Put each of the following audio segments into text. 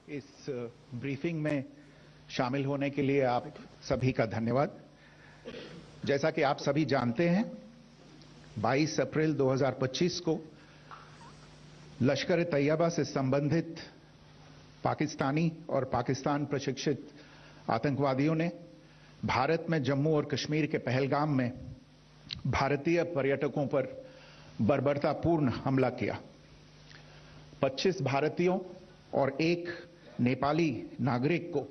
इस ब्रीफिंग में शामिल होने के लिए आप सभी का धन्यवाद। जैसा कि आप सभी जानते हैं, 22 अप्रैल 2025 को लश्कर-ए-तैयबा से संबंधित पाकिस्तानी और पाकिस्तान प्रशिक्षित आतंकवादियों ने भारत में जम्मू और कश्मीर के पहलगाम में भारतीय पर्यटकों पर बर्बरतापूर्ण हमला किया। 25 भारतीयों और एक नेपाली नागरिक को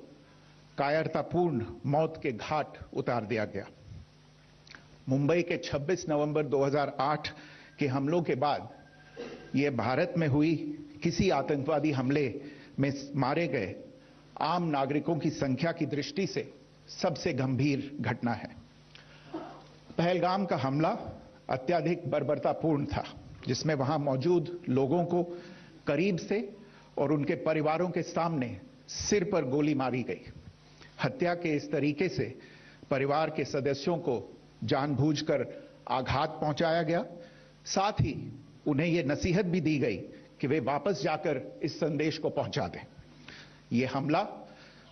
कायरतापूर्ण मौत के घाट उतार दिया गया। मुंबई के 26 नवंबर 2008 के हमलों के बाद यह भारत में हुई किसी आतंकवादी हमले में मारे गए आम नागरिकों की संख्या की दृष्टि से सबसे गंभीर घटना है। पहलगाम का हमला अत्यधिक बर्बरतापूर्ण था, जिसमें वहां मौजूद लोगों को करीब से और उनके परिवारों के सामने सिर पर गोली मारी गई। हत्या के इस तरीके से परिवार के सदस्यों को जानबूझकर आघात पहुंचाया गया। साथ ही उन्हें यह नसीहत भी दी गई कि वे वापस जाकर इस संदेश को पहुंचा दें। यह हमला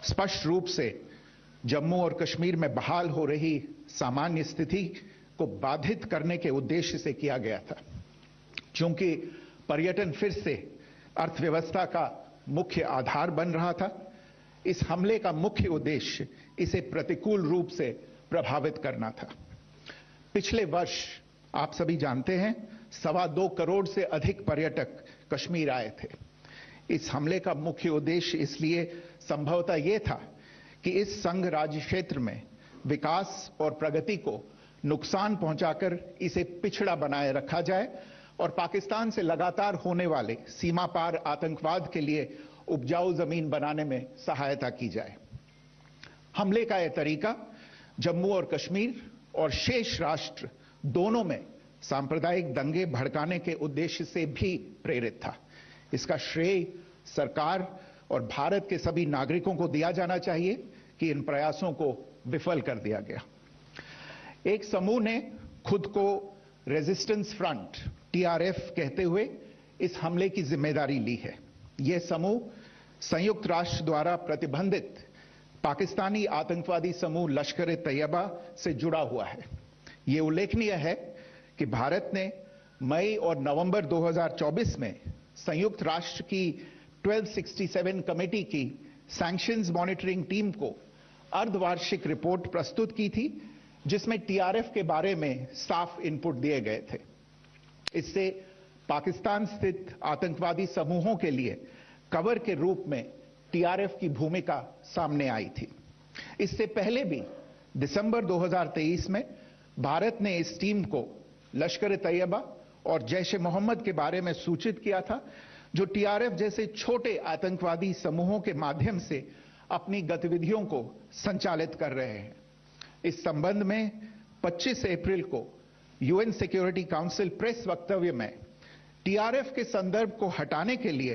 स्पष्ट रूप से जम्मू और कश्मीर में बहाल हो रही सामान्य स्थिति को बाधित करने के उद्देश्य से किया गया था। चूंकि पर्यटन फिर से अर्थव्यवस्था का मुख्य आधार बन रहा था, इस हमले का मुख्य उद्देश्य इसे प्रतिकूल रूप से प्रभावित करना था। पिछले वर्ष आप सभी जानते हैं 2.25 करोड़ से अधिक पर्यटक कश्मीर आए थे। इस हमले का मुख्य उद्देश्य इसलिए संभवतः यह था कि इस संघ राज्य क्षेत्र में विकास और प्रगति को नुकसान पहुंचाकर इसे पिछड़ा बनाए रखा जाए और पाकिस्तान से लगातार होने वाले सीमा पार आतंकवाद के लिए उपजाऊ जमीन बनाने में सहायता की जाए। हमले का यह तरीका जम्मू और कश्मीर और शेष राष्ट्र दोनों में सांप्रदायिक दंगे भड़काने के उद्देश्य से भी प्रेरित था। इसका श्रेय सरकार और भारत के सभी नागरिकों को दिया जाना चाहिए कि इन प्रयासों को विफल कर दिया गया। एक समूह ने खुद को रेजिस्टेंस फ्रंट TRF कहते हुए इस हमले की जिम्मेदारी ली है। यह समूह संयुक्त राष्ट्र द्वारा प्रतिबंधित पाकिस्तानी आतंकवादी समूह लश्कर-ए-तैयबा से जुड़ा हुआ है। यह उल्लेखनीय है कि भारत ने मई और नवंबर 2024 में संयुक्त राष्ट्र की 1267 कमेटी की सैंक्शंस मॉनिटरिंग टीम को अर्धवार्षिक रिपोर्ट प्रस्तुत की थी, जिसमें TRF के बारे में साफ इनपुट दिए गए थे। इससे पाकिस्तान स्थित आतंकवादी समूहों के लिए कवर के रूप में TRF की भूमिका सामने आई थी। इससे पहले भी दिसंबर 2023 में भारत ने इस टीम को लश्कर-ए-तैयबा और जैश-ए-मोहम्मद के बारे में सूचित किया था, जो TRF जैसे छोटे आतंकवादी समूहों के माध्यम से अपनी गतिविधियों को संचालित कर रहे हैं। इस संबंध में 25 अप्रैल को UN सिक्योरिटी काउंसिल प्रेस वक्तव्य में TRF के संदर्भ को हटाने के लिए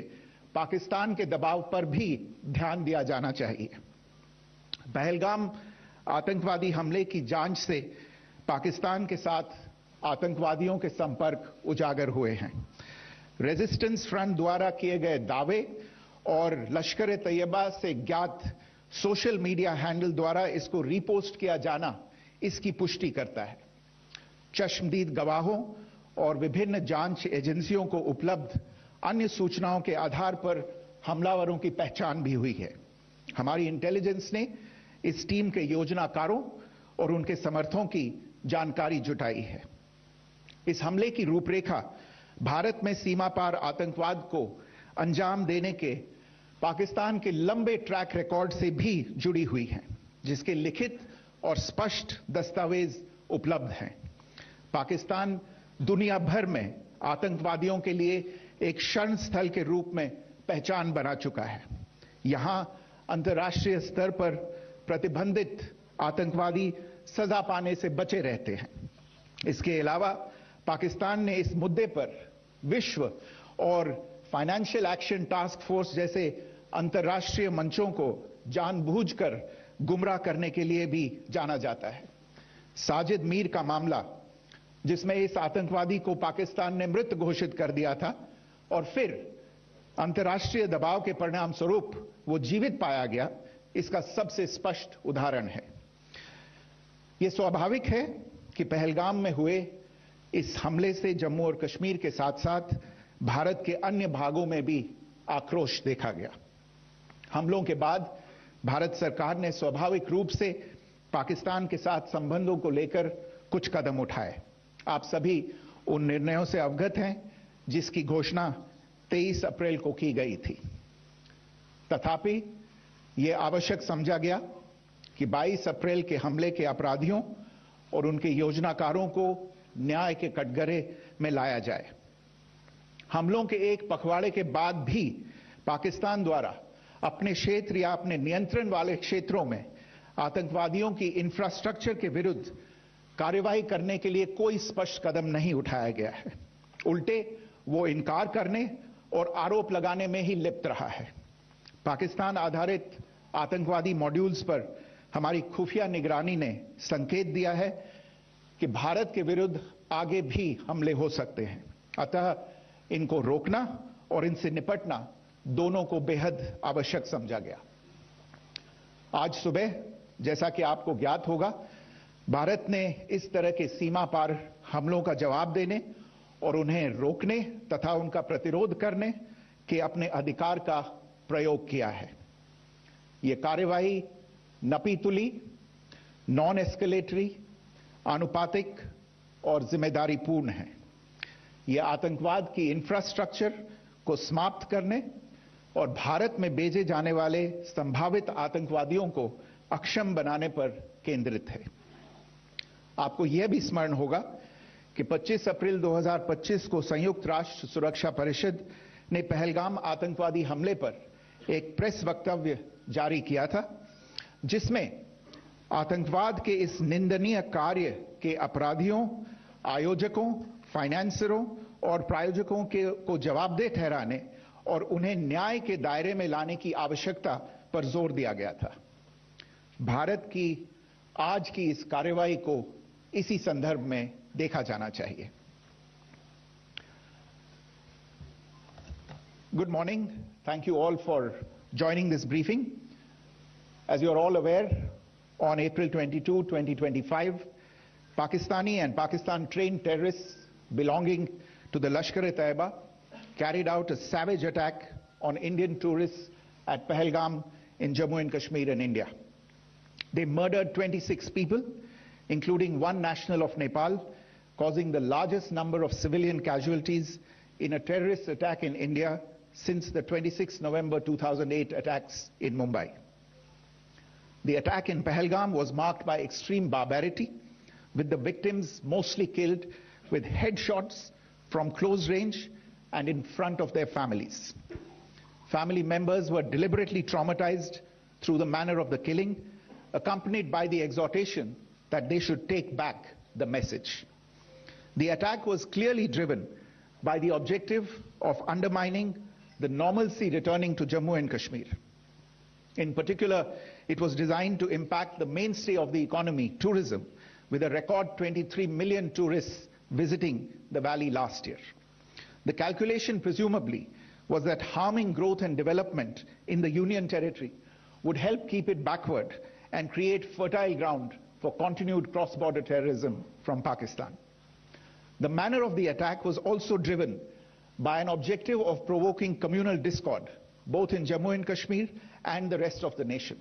पाकिस्तान के दबाव पर भी ध्यान दिया जाना चाहिए। पहलगाम आतंकवादी हमले की जांच से पाकिस्तान के साथ आतंकवादियों के संपर्क उजागर हुए हैं। रेजिस्टेंस फ्रंट द्वारा किए गए दावे और लश्कर-ए-तैयबा से ज्ञात सोशल मीडिया हैंडल द्वारा इसको रीपोस्ट किया जाना इसकी पुष्टि करता है। चश्मदीद गवाहों और विभिन्न जांच एजेंसियों को उपलब्ध अन्य सूचनाओं के आधार पर हमलावरों की पहचान भी हुई है। हमारी इंटेलिजेंस ने इस टीम के योजनाकारों और उनके समर्थकों की जानकारी जुटाई है। इस हमले की रूपरेखा भारत में सीमा पार आतंकवाद को अंजाम देने के पाकिस्तान के लंबे ट्रैक रिकॉर्ड से भी जुड़ी हुई है, जिसके लिखित और स्पष्ट दस्तावेज उपलब्ध हैं। पाकिस्तान दुनिया भर में आतंकवादियों के लिए एक शरण स्थल के रूप में पहचान बना चुका है। यहां अंतर्राष्ट्रीय स्तर पर प्रतिबंधित आतंकवादी सजा पाने से बचे रहते हैं। इसके अलावा पाकिस्तान ने इस मुद्दे पर विश्व और फाइनेंशियल एक्शन टास्क फोर्स जैसे अंतर्राष्ट्रीय मंचों को जानबूझकर गुमराह करने के लिए भी जाना जाता है। साजिद मीर का मामला, जिसमें इस आतंकवादी को पाकिस्तान ने मृत घोषित कर दिया था और फिर अंतर्राष्ट्रीय दबाव के परिणाम स्वरूप वो जीवित पाया गया, इसका सबसे स्पष्ट उदाहरण है। ये स्वाभाविक है कि पहलगाम में हुए इस हमले से जम्मू और कश्मीर के साथ साथ भारत के अन्य भागों में भी आक्रोश देखा गया। हमलों के बाद भारत सरकार ने स्वाभाविक रूप से पाकिस्तान के साथ संबंधों को लेकर कुछ कदम उठाए। आप सभी उन निर्णयों से अवगत हैं जिसकी घोषणा 23 अप्रैल को की गई थी। तथापि यह आवश्यक समझा गया कि 22 अप्रैल के हमले के अपराधियों और उनके योजनाकारों को न्याय के कटघरे में लाया जाए। हमलों के एक पखवाड़े के बाद भी पाकिस्तान द्वारा अपने क्षेत्र या अपने नियंत्रण वाले क्षेत्रों में आतंकवादियों की इंफ्रास्ट्रक्चर के विरुद्ध कार्रवाई करने के लिए कोई स्पष्ट कदम नहीं उठाया गया है। उल्टे वो इनकार करने और आरोप लगाने में ही लिप्त रहा है। पाकिस्तान आधारित आतंकवादी मॉड्यूल्स पर हमारी खुफिया निगरानी ने संकेत दिया है कि भारत के विरुद्ध आगे भी हमले हो सकते हैं। अतः इनको रोकना और इनसे निपटना दोनों को बेहद आवश्यक समझा गया। आज सुबह, जैसा कि आपको ज्ञात होगा, भारत ने इस तरह के सीमा पार हमलों का जवाब देने और उन्हें रोकने तथा उनका प्रतिरोध करने के अपने अधिकार का प्रयोग किया है। ये कार्यवाही नपीतुली, नॉन एस्केलेटरी, आनुपातिक और जिम्मेदारीपूर्ण है। यह आतंकवाद की इंफ्रास्ट्रक्चर को समाप्त करने और भारत में भेजे जाने वाले संभावित आतंकवादियों को अक्षम बनाने पर केंद्रित है। आपको यह भी स्मरण होगा कि 25 अप्रैल 2025 को संयुक्त राष्ट्र सुरक्षा परिषद ने पहलगाम आतंकवादी हमले पर एक प्रेस वक्तव्य जारी किया था, जिसमें आतंकवाद के इस निंदनीय कार्य के अपराधियों, आयोजकों, फाइनेंसरों और प्रायोजकों को जवाबदेह ठहराने और उन्हें न्याय के दायरे में लाने की आवश्यकता पर जोर दिया गया था। भारत की आज की इस कार्रवाई को इसी संदर्भ में देखा जाना चाहिए। Good morning. Thank you all for joining this briefing. As you are all aware, on April 22, 2025, Pakistani and Pakistan-trained terrorists belonging to the Lashkar-e-Taiba carried out a savage attack on Indian tourists at Pahalgam in Jammu and Kashmir in India. They murdered 26 people, including one national of Nepal, causing the largest number of civilian casualties in a terrorist attack in India since the 26 November 2008 attacks in Mumbai. The attack in Pahalgam was marked by extreme barbarity, with the victims mostly killed with headshots from close range and in front of their families. Family members were deliberately traumatized through the manner of the killing, accompanied by the exhortation that they should take back the message. The attack was clearly driven by the objective of undermining the normalcy returning to Jammu and Kashmir. In particular, it was designed to impact the mainstay of the economy, tourism, with a record 23 million tourists visiting the valley last year. The calculation presumably was that harming growth and development in the Union territory would help keep it backward and create fertile ground for continued cross-border terrorism from Pakistan. The manner of the attack was also driven by an objective of provoking communal discord, both in Jammu and Kashmir and the rest of the nation.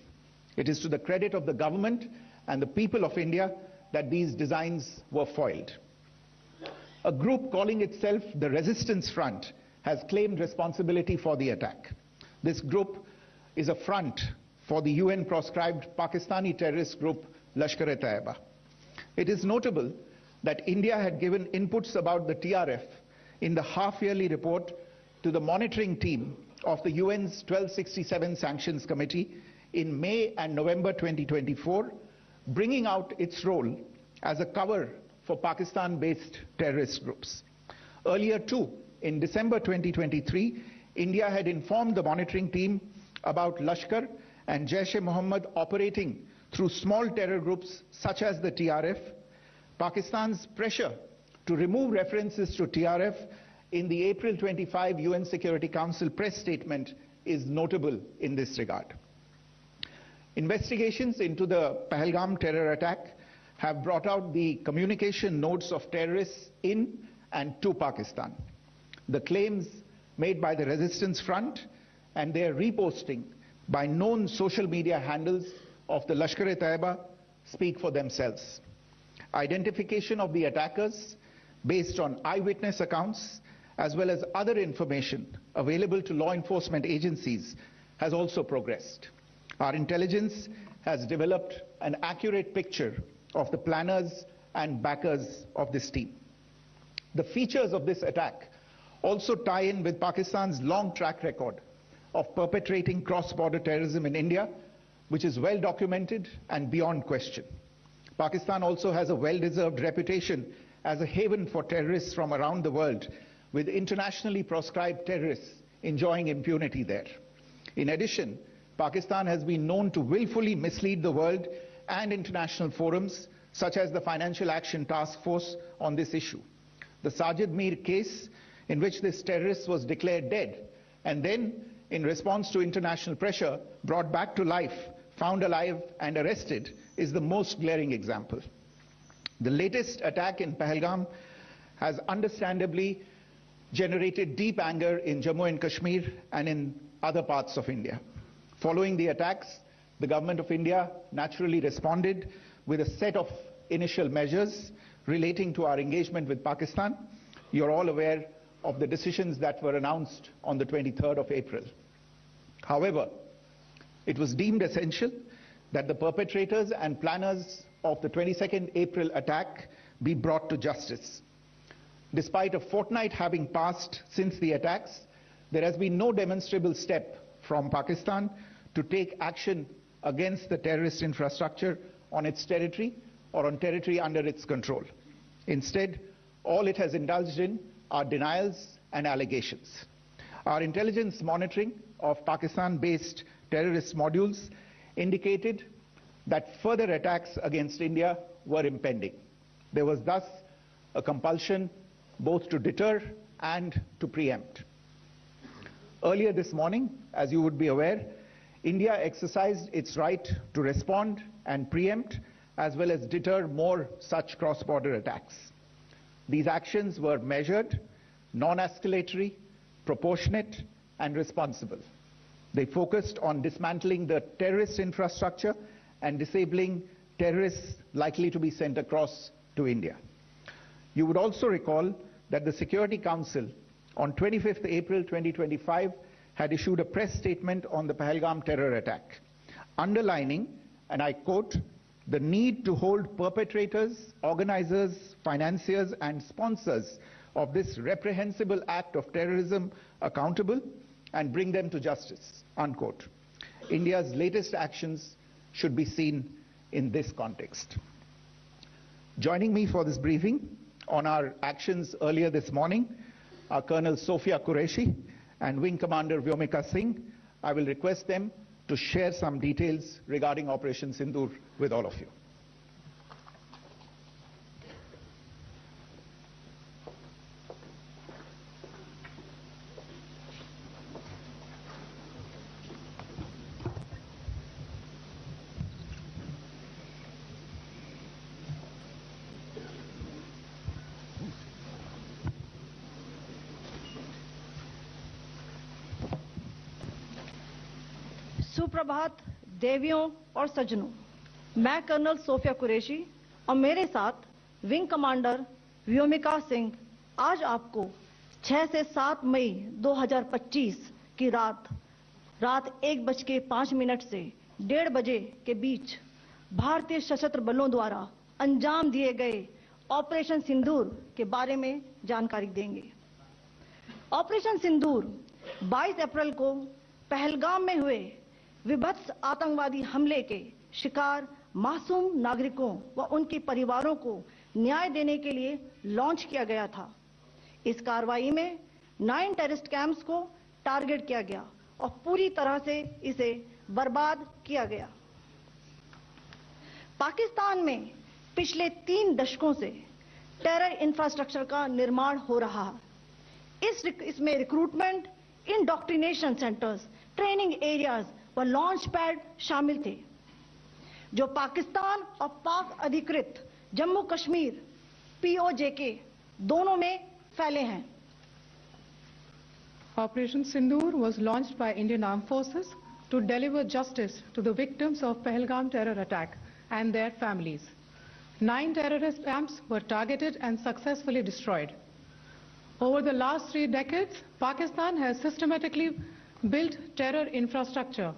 It is to the credit of the government and the people of India that these designs were foiled. A group calling itself the Resistance Front has claimed responsibility for the attack. This group is a front for the UN-proscribed Pakistani terrorist group Lashkar-e-Taiba. It is notable that India had given inputs about the TRF in the half-yearly report to the monitoring team of the UN's 1267 Sanctions Committee in May and November 2024, bringing out its role as a cover for Pakistan-based terrorist groups. Earlier too, in December 2023, India had informed the monitoring team about Lashkar and Jaish-e-Mohammed operating through small terror groups such as the TRF. Pakistan's pressure to remove references to TRF in the April 25 UN Security Council press statement is notable in this regard. Investigations into the Pahalgam terror attack have brought out the communication notes of terrorists in and to Pakistan. The claims made by the Resistance Front and their reposting by known social media handles of the Lashkar-e-Taiba speak for themselves. Identification of the attackers based on eyewitness accounts as well as other information available to law enforcement agencies has also progressed. Our intelligence has developed an accurate picture of the planners and backers of this team. The features of this attack also tie in with Pakistan's long track record of perpetrating cross-border terrorism in India, which is well documented and beyond question. Pakistan also has a well-deserved reputation as a haven for terrorists from around the world, with internationally proscribed terrorists enjoying impunity there. In addition, Pakistan has been known to willfully mislead the world and international forums, such as the Financial Action Task Force, on this issue. The Sajid Mir case, in which this terrorist was declared dead and then, in response to international pressure, brought back to life, found alive and arrested, is the most glaring example. The latest attack in Pahalgam has understandably generated deep anger in Jammu and Kashmir and in other parts of India. Following the attacks, the Government of India naturally responded with a set of initial measures relating to our engagement with Pakistan. You're all aware of the decisions that were announced on the 23rd of April. However, it was deemed essential that the perpetrators and planners of the 22nd April attack be brought to justice. Despite a fortnight having passed since the attacks, there has been no demonstrable step from Pakistan to take action against the terrorist infrastructure on its territory or on territory under its control. Instead, all it has indulged in are denials and allegations. Our intelligence monitoring of Pakistan-based terrorist modules indicated that further attacks against India were impending. There was thus a compulsion both to deter and to preempt. Earlier this morning, as you would be aware, India exercised its right to respond and preempt as well as deter more such cross-border attacks. These actions were measured, non-escalatory, proportionate, and responsible. They focused on dismantling the terrorist infrastructure and disabling terrorists likely to be sent across to India. You would also recall that the Security Council on 25th April 2025 had issued a press statement on the Pahalgam terror attack, underlining, and I quote, the need to hold perpetrators, organizers, financiers, and sponsors of this reprehensible act of terrorism accountable and bring them to justice, unquote. India's latest actions should be seen in this context. Joining me for this briefing on our actions earlier this morning are Colonel Sophia Qureshi and Wing Commander Vyomika Singh. I will request them to share some details regarding Operation Sindoor with all of you. सुप्रभात देवियों और सज्जनों, मैं colonel Sophia Qureshi और मेरे साथ wing commander Vyomika Singh आज आपको 6 से 7 मई 2025 की रात 1:05 से 1:30 बजे के बीच भारतीय सशस्त्र बलों द्वारा अंजाम दिए गए ऑपरेशन सिंदूर के बारे में जानकारी देंगे। ऑपरेशन सिंदूर 22 अप्रैल को पहलगाम में हुए विभत्स आतंकवादी हमले के शिकार मासूम नागरिकों व उनके परिवारों को न्याय देने के लिए लॉन्च किया गया था। इस कार्रवाई में 9 टेररिस्ट कैंप्स को टारगेट किया गया और पूरी तरह से इसे बर्बाद किया गया। पाकिस्तान में पिछले 3 दशकों से टेरर इंफ्रास्ट्रक्चर का निर्माण हो रहा है। इसमें recruitment, indoctrination centres, training areas व लॉन्च पैड शामिल थे, जो पाकिस्तान और पाक अधिकृत जम्मू कश्मीर POJK दोनों में फैले हैं। Operation Sindoor was launched by Indian Armed Forces to deliver justice to the victims of Pahalgam terror attack and their families. 9 terrorist camps were targeted and successfully destroyed. Over the last 3 decades, Pakistan has systematically built terror infrastructure.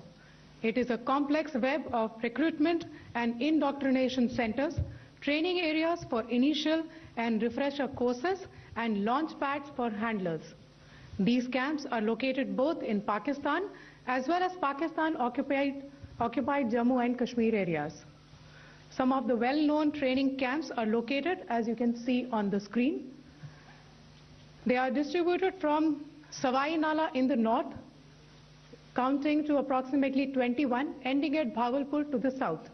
It is a complex web of recruitment and indoctrination centers, training areas for initial and refresher courses, and launch pads for handlers. These camps are located both in Pakistan as well as Pakistan-occupied Jammu and Kashmir areas. Some of the well-known training camps are located, as you can see on the screen. They are distributed from Savai Nala in the north, counting to approximately 21, ending at Bhagalpur to the south.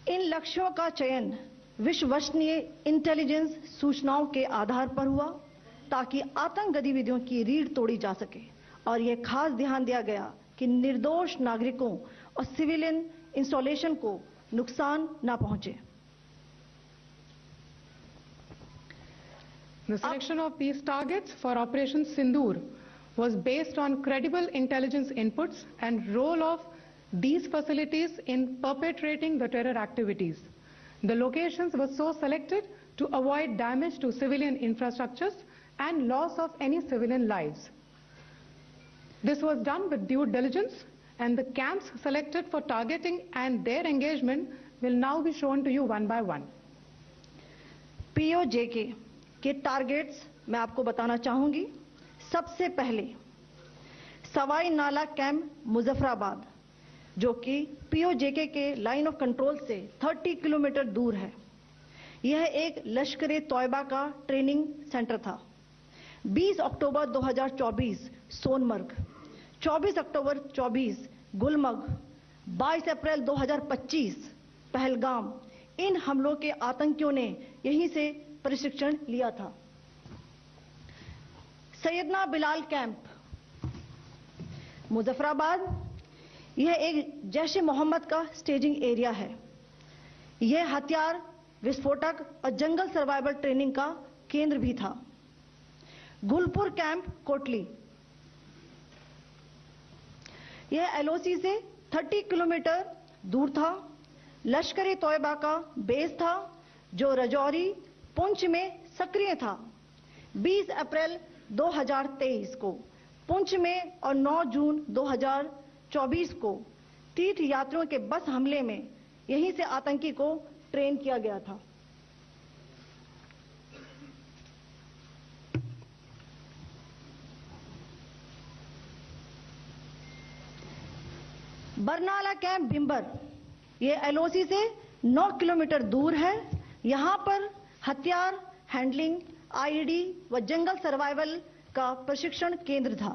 इन लक्ष्यों का चयन विश्वसनीय intelligence सूचनाओं के आधार पर हुआ ताकि आतंक गतिविधियों की रीढ़ तोड़ी जा सके, और यह खास ध्यान दिया गया कि निर्दोष नागरिकों और सिविलियन इंस्टॉलेशन को नुकसान न पहुंचे। The selection of these targets for Operation Sindoor was based on credible intelligence inputs and role of these facilities in perpetrating the terror activities. The locations were so selected to avoid damage to civilian infrastructures and loss of any civilian lives. This was done with due diligence, and the camps selected for targeting and their engagement will now be shown to you one by one. POJK के targets मैं आपको बताना चाहूंगी। सबसे पहले सवाई नाला camp Muzaffarabad, जो कि POJK के लाइन ऑफ कंट्रोल से 30 किलोमीटर दूर है। यह एक लश्कर-ए-तौयबा का ट्रेनिंग सेंटर था। 20 अक्टूबर 2024 सोनमर्ग, 24 अक्टूबर 24 गुलमर्ग, 22 अप्रैल 2025 पहलगाम, इन हमलों के आतंकियों ने यहीं से प्रशिक्षण लिया था। सैयदना बिलाल कैंप मुजफ्फराबाद, यह एक जैश-ए मोहम्मद का स्टेजिंग एरिया है। यह हथियार, विस्फोटक और जंगल सर्वाइवल ट्रेनिंग का केंद्र भी था। गुलपुर कैंप कोटली, यह LOC से 30 किलोमीटर दूर था। लश्कर-ए-तौयबा का बेस था, जो रजौरी, पुंछ में सक्रिय था। 20 अप्रैल 2023 को पुंछ में और 9 जून 2024 को तीर्थ यात्रियों के बस हमले में यहीं से आतंकी को ट्रेन किया गया था। बरनाला कैंप भिंबर, यह LOC से 9 किलोमीटर दूर है। यहां पर हथियार, हैंडलिंग, IED व जंगल सर्वाइवल का प्रशिक्षण केंद्र था।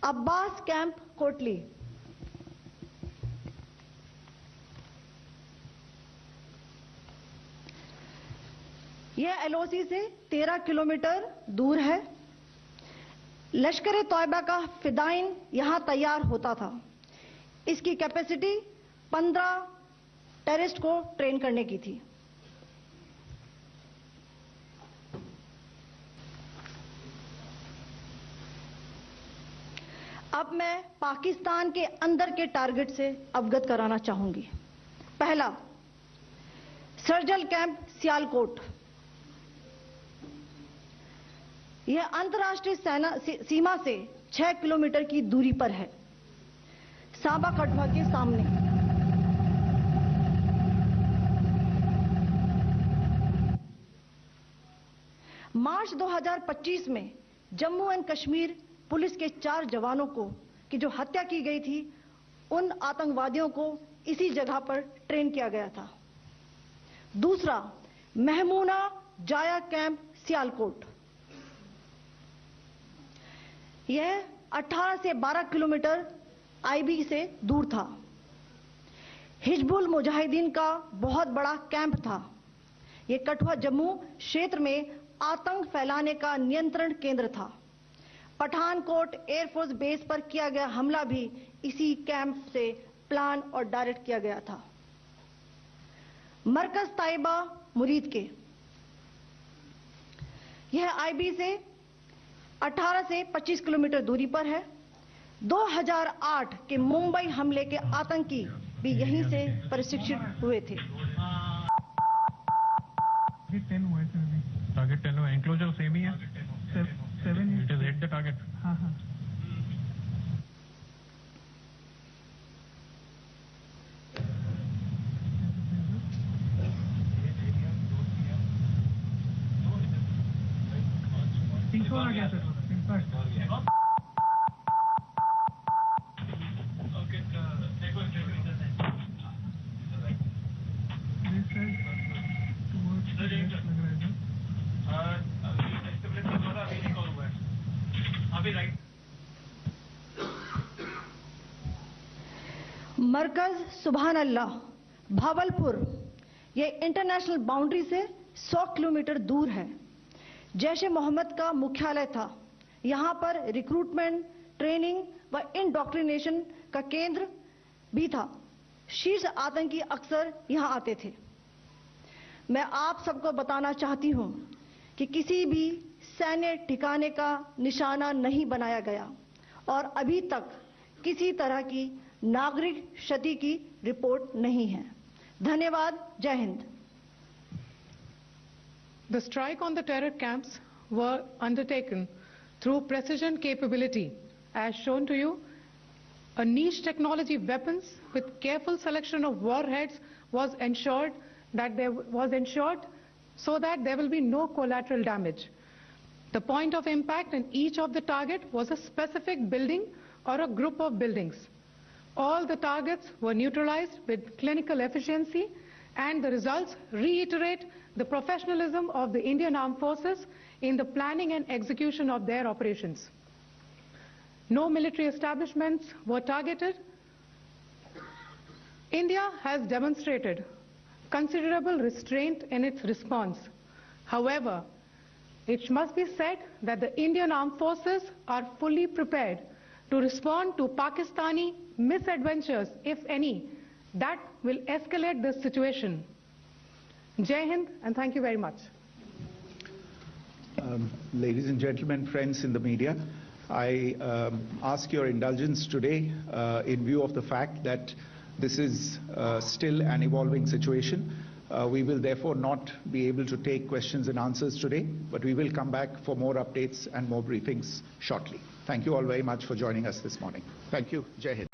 अब्बास कैंप कोटली, यह LOC से 13 किलोमीटर दूर है। लश्कर-ए-तौयबा का फिदाइन यहां तैयार होता था। इसकी कैपेसिटी 15 टेररिस्ट को ट्रेन करने की थी। अब मैं पाकिस्तान के अंदर के टारगेट से अवगत कराना चाहूंगी। पहला, सर्जल कैंप सियालकोट, यह अंतर्राष्ट्रीय सीमा से 6 किलोमीटर की दूरी पर है, सांबा कठवा के सामने। मार्च 2025 में जम्मू एंड कश्मीर पुलिस के 4 जवानों की जो हत्या की गई थी, उन आतंकवादियों को इसी जगह पर ट्रेन किया गया था। दूसरा, महमूना जाया कैंप सियालकोट, यह 18 से 12 किलोमीटर IB से दूर था। हिजबुल मुजाहिदीन का बहुत बड़ा कैंप था। ये कठुआ जम्मू क्षेत्र में आतंक फैलाने का नियंत्रण केंद्र था। पठानकोट एयरफोर्स बेस पर किया गया हमला भी इसी कैंप से प्लान और डायरेक्ट किया गया था। मरकज ताइबा मुरीद के, यह आईबी से 18 से 25 किलोमीटर दूरी पर है। 2008 के मुंबई हमले के आतंकी भी यहीं से प्रशिक्षित हुए थे। टारगेट 10 हुआ, एंक्लोजर सेम ही है। 7 it is hit the target. हां हां तीसरा आ गया सर। मरकज सुभान अल्लाह भावलपुर, ये इंटरनेशनल बाउंड्री से 100 किलोमीटर दूर है। जैश-ए मोहम्मद का मुख्यालय था। यहां पर रिक्रूटमेंट, ट्रेनिंग व इंडोक्ट्रिनेशन का केंद्र भी था। शीर्ष आतंकी अक्सर यहां आते थे। मैं आप सबको बताना चाहती हूं कि किसी भी सैन्य ठिकाने का निशाना नहीं बनाया गया और अभी तक किसी तरह की नागरिक क्षति की रिपोर्ट नहीं है। धन्यवाद। जय Hind. The strike on the terror camps were undertaken through precision capability, as shown to you. A niche technology weapons with careful selection of warheads was ensured so that there will be no collateral damage. The point of impact in each of the target was a specific building or a group of buildings. All the targets were neutralized with clinical efficiency, and the results reiterate the professionalism of the Indian Armed Forces in the planning and execution of their operations. No military establishments were targeted. India has demonstrated considerable restraint in its response. However, it must be said that the Indian Armed Forces are fully prepared to respond to Pakistani misadventures, if any, that will escalate the situation. Jai Hind, and thank you very much. Ladies and gentlemen, friends in the media, I ask your indulgence today in view of the fact that this is still an evolving situation. We will therefore not be able to take questions and answers today, but we will come back for more updates and more briefings shortly. Thank you all very much for joining us this morning. Thank you. Jai Hind.